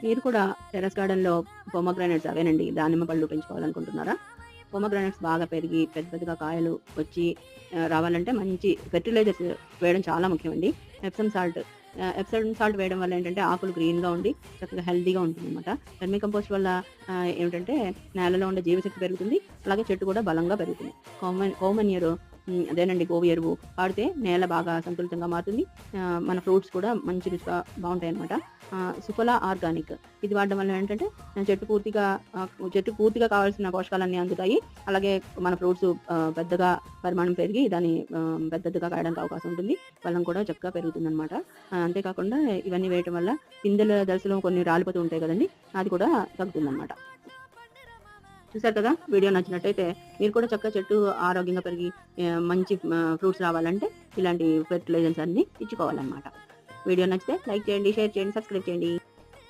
మీరు కూడా టెర్రస్ గార్డెన్‌లో పొమోగ్రానేట్స్ అవేనండి దానిమ్మ పళ్ళు పెంచుకోవాలనుకుంటున్నారా? పొమోగ్రానేట్స్ బాగా పెరిగి పెద్ద పెద్దగా కాయలు వచ్చి రావాలంటే మంచి ఫెర్టిలైజర్స్ వేయడం చాలా ముఖ్యమండి. ఎప్సమ్ సాల్ట్ ఎప్సమ్ సాల్ట్ వేయడం వల్ల ఏంటంటే ఆకులు గ్రీన్‌గా ఉండి చక్కగా హెల్తీగా ఉంటుందనమాట. వెర్మి కంపోస్ట్ వల్ల ఏమిటంటే నేలలో ఉండే జీవశక్తి పెరుగుతుంది. అలాగే చెట్టు కూడా బలంగా పెరుగుతుంది. కౌమన్యూర్ అదేనండి గోవు ఎరువు వాడితే నేల బాగా సంతులితంగా మారుతుంది. మన ఫ్రూట్స్ కూడా మంచి రుచిగా బావుంటాయనమాట. సుఫలా ఆర్గానిక్ ఇది వాడడం వల్ల ఏంటంటే చెట్టుకు పూర్తిగా కావాల్సిన పోషకాలన్నీ అందుతాయి. అలాగే మన ఫ్రూట్స్ పెద్దగా పరిమాణం పెరిగి దాన్ని పెద్దదిగా కాయడానికి అవకాశం ఉంటుంది. బలం కూడా చక్కగా పెరుగుతుందనమాట. అంతేకాకుండా ఇవన్నీ వేయటం వల్ల పిందెల దశలో కొన్ని రాలిపోతూ ఉంటాయి కదండీ! అది కూడా తగ్గుతుందనమాట. చూసారు కదా! వీడియో నచ్చినట్టయితే మీరు కూడా చక్కగా చెట్టు ఆరోగ్యంగా పెరిగి మంచి ఫ్రూట్స్ రావాలంటే ఇలాంటి ఫెర్టిలైజర్స్ అన్నీ ఇచ్చుకోవాలనమాట. వీడియో నచ్చితే లైక్ చేయండి, షేర్ చేయండి, సబ్స్క్రైబ్ చేయండి.